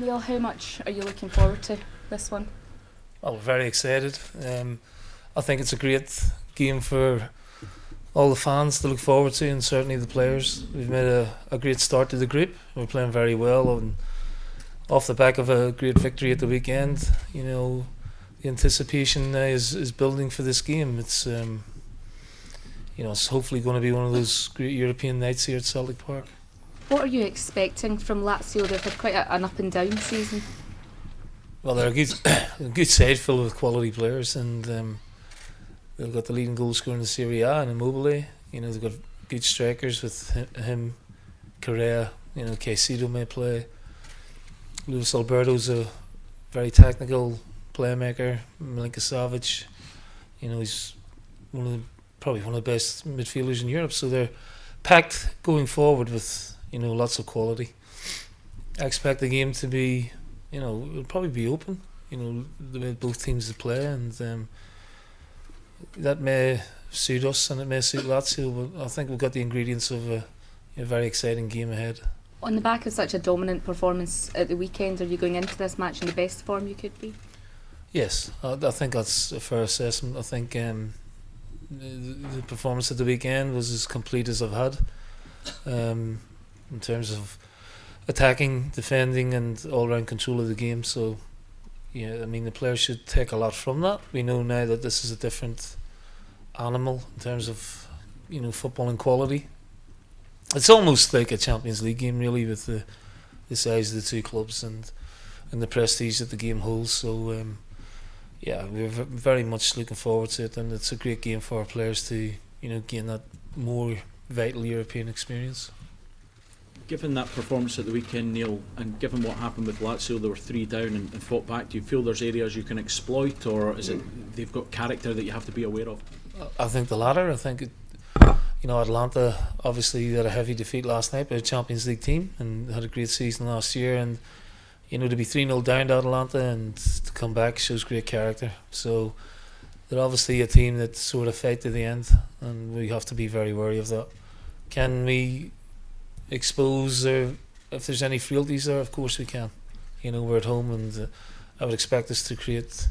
Neil, how much are you looking forward to this one? Well, we're very excited. I think it's a great game for all the fans to look forward to, and certainly the players. We've made a great start to the group. We're playing very well, and off the back of a great victory at the weekend, the anticipation now is building for this game. It's it's hopefully going to be one of those great European nights here at Celtic Park. What are you expecting from Lazio? They've had quite an up and down season. Well, they're a good side full of quality players, and they've got the leading goal scorer in the Serie A and Immobile. They've got good strikers with him, Correa. Caicedo may play. Luis Alberto's a very technical playmaker. Milinkovic Savic, he's probably one of the best midfielders in Europe. So they're packed going forward with lots of quality. I expect the game to be, it'll probably be open. The way both teams to play, and that may suit us and it may suit Lazio. But I think we've got the ingredients of a very exciting game ahead. On the back of such a dominant performance at the weekend, are you going into this match in the best form you could be? Yes, I think that's a fair assessment. I think the performance at the weekend was as complete as I've had, in terms of attacking, defending and all-round control of the game. So yeah, the players should take a lot from that. We know now that this is a different animal in terms of footballing quality. It's almost like a Champions League game, really, with the size of the two clubs and the prestige that the game holds. So yeah, we're very much looking forward to it, and it's a great game for our players to gain that more vital European experience. Given that performance at the weekend, Neil, and given what happened with Lazio, they were 3 down and fought back, do you feel there's areas you can exploit, or is it they've got character that you have to be aware of? I think the latter. I think Atalanta obviously had a heavy defeat last night by a Champions League team and had a great season last year, and to be 3-0 down to Atalanta and to come back shows great character. So they're obviously a team that sort of fight to the end, and we have to be very wary of that. Can we expose if there's any frailties there? Of course we can. We're at home, and I would expect us to create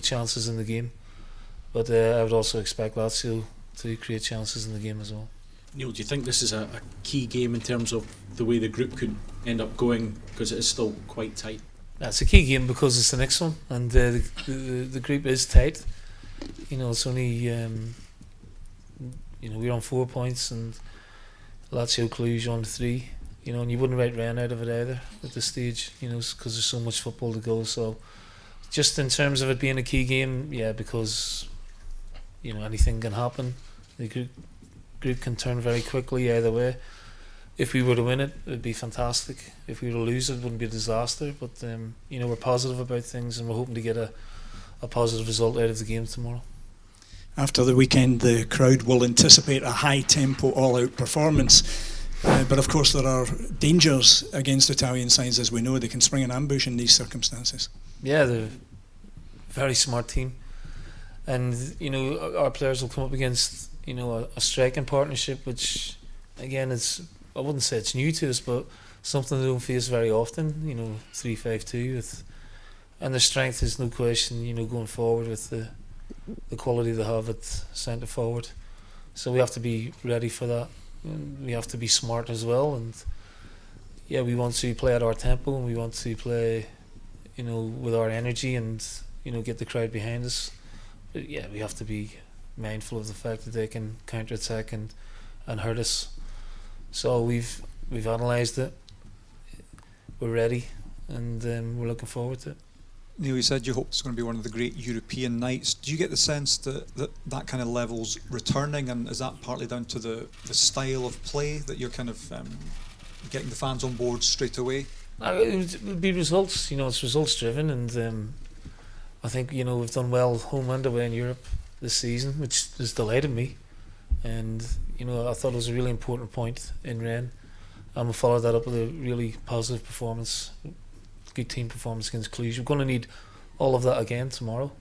chances in the game, but I would also expect Lazio to create chances in the game as well. Neil, do you think this is a key game in terms of the way the group could end up going, because it is still quite tight? It's a key game because it's the next one, and the group is tight. It's only we're on 4 points and Lazio Cluj on 3. And you wouldn't write Rennes out of it either at this stage, because there's so much football to go. So just in terms of it being a key game, yeah, because anything can happen. The group can turn very quickly either way. If we were to win it, it would be fantastic. If we were to lose it, it wouldn't be a disaster. But we're positive about things, and we're hoping to get a positive result out of the game tomorrow. After the weekend, the crowd will anticipate a high-tempo, all-out performance. But of course, there are dangers against Italian sides, as we know. They can spring an ambush in these circumstances. Yeah, they're a very smart team, and our players will come up against a striking partnership, which again I wouldn't say it's new to us, but something they don't face very often. 3-5-2 and their strength is no question. Going forward with the quality they have at centre forward, so we have to be ready for that. And we have to be smart as well, and yeah, we want to play at our tempo, and we want to play with our energy, and get the crowd behind us. But yeah, we have to be mindful of the fact that they can counter attack and hurt us. So we've analysed it, we're ready, and we're looking forward to it. Neil, you said you hope it's going to be one of the great European nights. Do you get the sense that kind of level's returning, and is that partly down to the style of play that you're kind of getting the fans on board straight away? It would be results. It's results driven, and I think we've done well home and away in Europe this season, which has delighted me. And I thought it was a really important point in Rennes, and we followed that up with a really positive performance. Good team performance against Cluj. We're going to need all of that again tomorrow,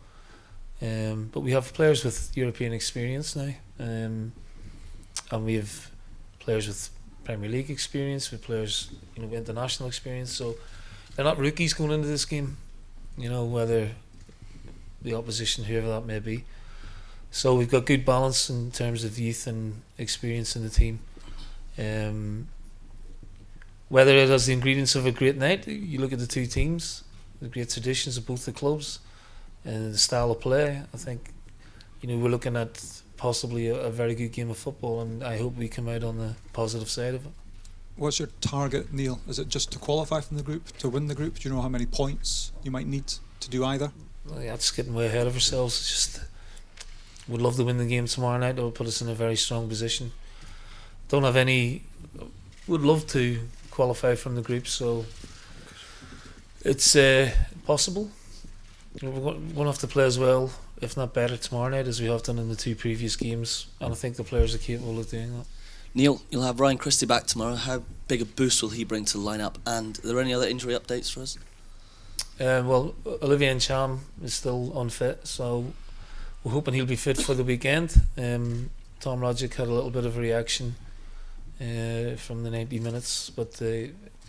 but we have players with European experience now, and we have players with Premier League experience, with players with international experience. So they're not rookies going into this game, you know, whether the opposition, whoever that may be. So we've got good balance in terms of youth and experience in the team. Whether it has the ingredients of a great night, you look at the two teams, the great traditions of both the clubs, and the style of play. I think, you know, we're looking at possibly a very good game of football, and I hope we come out on the positive side of it. What's your target, Neil? Is it just to qualify from the group, to win the group? Do you know how many points you might need to do either? Well, yeah, it's getting way ahead of ourselves. It's just, we'd love to win the game tomorrow night. That would put us in a very strong position. Don't have any. Would love to qualify from the group, so it's possible. You know, we're going to have to play as well, if not better, tomorrow night as we have done in the two previous games, and I think the players are capable of doing that. Neil, you'll have Ryan Christie back tomorrow. How big a boost will he bring to the lineup? And are there any other injury updates for us? Well, Olivier Ncham is still unfit, so we're hoping he'll be fit for the weekend. Tom Rodgick had a little bit of a reaction from the 90 minutes, but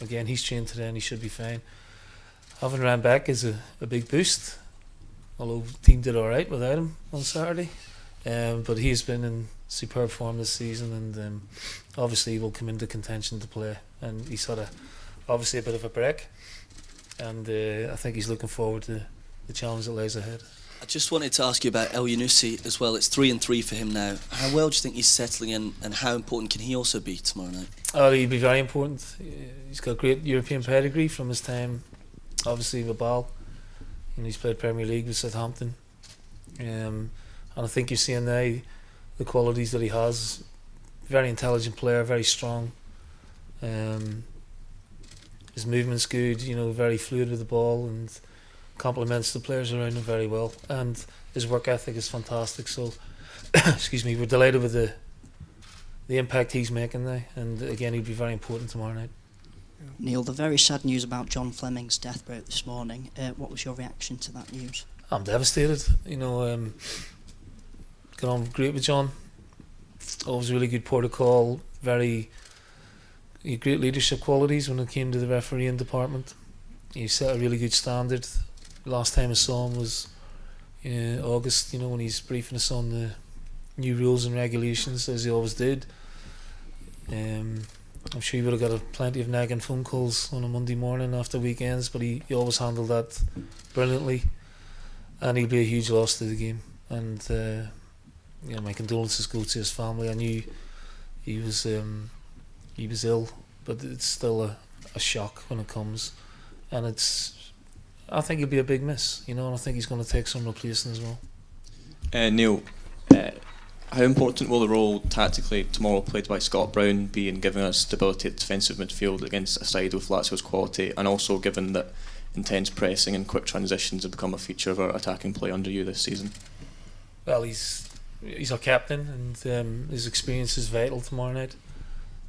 again, he's trained today and he should be fine. Having Ryan back is a big boost, although the team did alright without him on Saturday. But he's been in superb form this season, and obviously he will come into contention to play, and he's had obviously a bit of a break, and I think he's looking forward to the challenge that lies ahead. I just wanted to ask you about El Yunusi as well. It's 3-3 for him now. How well do you think he's settling in, and how important can he also be tomorrow night? Oh, he'll be very important. He's got great European pedigree from his time, obviously with Ball, and he's played Premier League with Southampton. And I think you're seeing now the qualities that he has. Very intelligent player, very strong. His movement's good, you know, very fluid with the ball, and complements the players around him very well. And his work ethic is fantastic. So, excuse me, we're delighted with the impact he's making now. And again, he'll be very important tomorrow night. Neil, the very sad news about John Fleming's death broke this morning. What was your reaction to that news? I'm devastated. You know, got on great with John. Always really good protocol. Very great leadership qualities when it came to the refereeing department. He set a really good standard. Last time I saw him was in August. You know, when he's briefing us on the new rules and regulations, as he always did. I'm sure he would have got plenty of nagging phone calls on a Monday morning after weekends, but he always handled that brilliantly, and he'll be a huge loss to the game. And you know, my condolences go to his family. I knew he was ill, but it's still a shock when it comes, and I think he'll be a big miss, you know, and I think he's going to take some replacing as well. Neil, how important will the role tactically tomorrow played by Scott Brown be in giving us stability at defensive midfield against a side with Lazio's quality, and also given that intense pressing and quick transitions have become a feature of our attacking play under you this season? Well, he's our captain, and his experience is vital tomorrow night,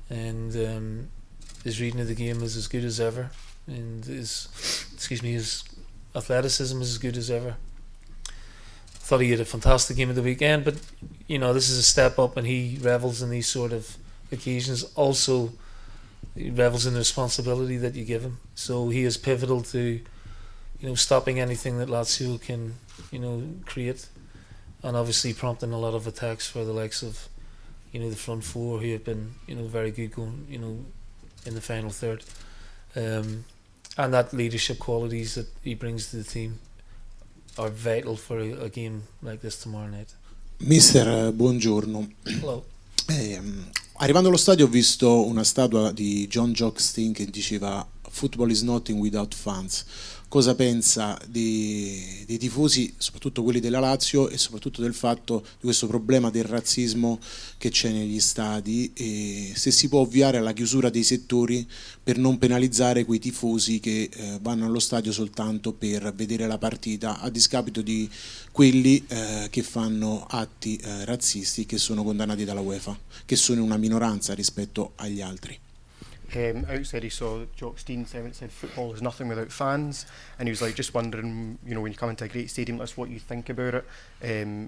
and his reading of the game is as good as ever, and his athleticism is as good as ever. I thought he had a fantastic game of the weekend, but you know, this is a step up, and he revels in these sort of occasions. Also, he revels in the responsibility that you give him. So he is pivotal to, you know, stopping anything that Lazio can, you know, create, and obviously prompting a lot of attacks for the likes of, you know, the front four, who have been, you know, very good going, you know, in the final third, and that leadership qualities that he brings to the team are vital for a game like this tomorrow night. Mister, buongiorno. Hello. Arrivando allo stadio ho visto una statua di John Jock Stein che diceva "Football is nothing without fans". Cosa pensa dei tifosi, soprattutto quelli della Lazio, e soprattutto del fatto di questo problema del razzismo che c'è negli stadi, e se si può ovviare alla chiusura dei settori per non penalizzare quei tifosi che vanno allo stadio soltanto per vedere la partita, a discapito di quelli che fanno atti razzisti, che sono condannati dalla UEFA, che sono una minoranza rispetto agli altri. Outside he saw Jock Stein saying it said football is nothing without fans, and he was like just wondering, you know, when you come into a great stadium, that's what you think about it,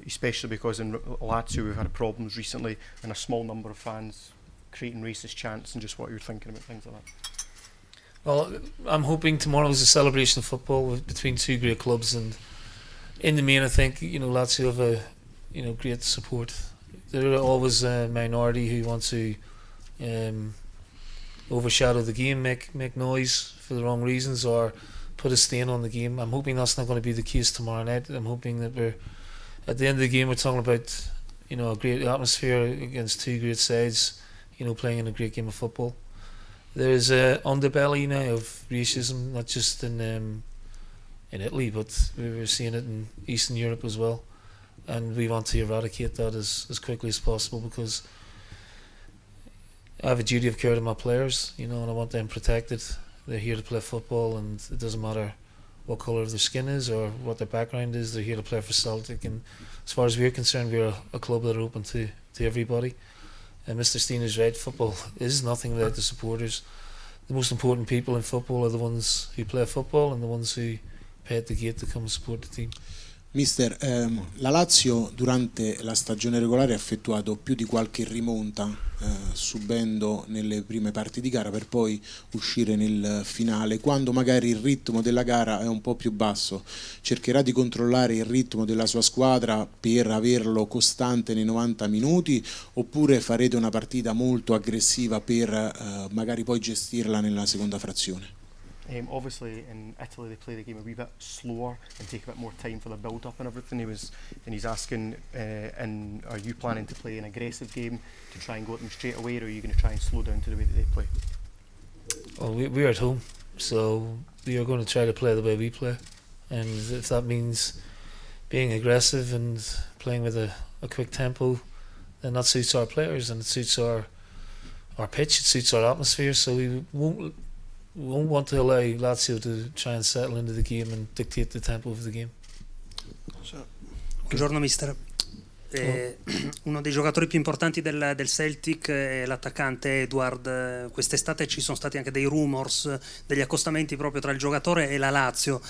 especially because in Lazio we've had problems recently and a small number of fans creating racist chants, and just what you're thinking about things like that. Well, I'm hoping tomorrow is a celebration of football between two great clubs, and in the main, I think Lazio have a great support. There are always a minority who want to overshadow the game, make noise for the wrong reasons, or put a stain on the game. I'm hoping that's not going to be the case tomorrow night. I'm hoping that we're at the end of the game we're talking about a great atmosphere against two great sides, playing in a great game of football. There is a underbelly now of racism, not just in Italy, but we're seeing it in Eastern Europe as well, and we want to eradicate that as quickly as possible, because I have a duty of care to my players, and I want them protected. They're here to play football, and it doesn't matter what colour their skin is or what their background is. They're here to play for Celtic, and as far as we're concerned, we're a club that are open to everybody. And Mr. Steen is right, football is nothing without the supporters. The most important people in football are the ones who play football and the ones who pay at the gate to come and support the team. Mister, la Lazio durante la stagione regolare ha effettuato più di qualche rimonta, subendo nelle prime parti di gara per poi uscire nel finale. Quando magari il ritmo della gara è un po' più basso, cercherà di controllare il ritmo della sua squadra per averlo costante nei 90 minuti, oppure farete una partita molto aggressiva per magari poi gestirla nella seconda frazione? Obviously in Italy they play the game a wee bit slower and take a bit more time for the build up and everything. He's asking, and are you planning to play an aggressive game to try and go at them straight away, or are you going to try and slow down to the way that they play? Well, we're at home, so we are going to try to play the way we play, and if that means being aggressive and playing with a quick tempo, then that suits our players and it suits our pitch, it suits our atmosphere, so we won't want to allow Lazio to try and settle into the game and dictate the tempo of the game. Buongiorno mister. Uno dei giocatori più importanti del Celtic è l'attaccante Edward. Quest'estate ci sono stati anche dei rumors, degli accostamenti proprio tra il giocatore e la Lazio.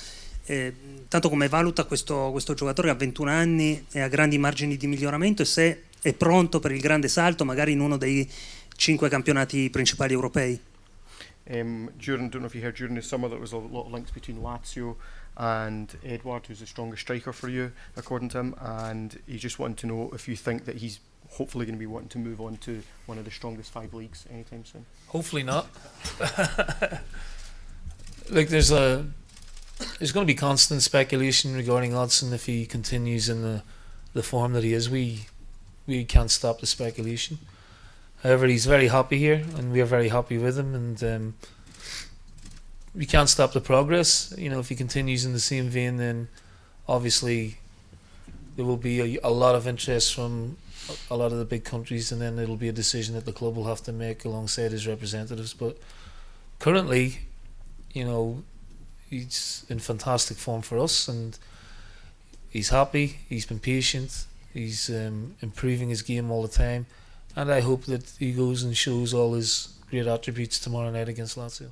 Tanto come valuta questo giocatore che ha 21 anni e ha grandi margini di miglioramento, e se è pronto per il grande salto magari in uno dei 5 campionati principali europei? Don't know if you heard during the summer there was a lot of links between Lazio and Edward, who's the strongest striker for you, according to him, and he just wanted to know if you think that he's hopefully going to be wanting to move on to one of the strongest 5 leagues anytime soon. Hopefully not. Like there's going to be constant speculation regarding Hodgson if he continues in the form that he is. We can't stop the speculation. However, he's very happy here, and we're very happy with him, and we can't stop the progress. If he continues in the same vein, then obviously there will be a lot of interest from a lot of the big countries, and then it'll be a decision that the club will have to make alongside his representatives. But currently, he's in fantastic form for us, and he's happy, he's been patient, he's improving his game all the time. And I hope that he goes and shows all his great attributes tomorrow night against Lazio.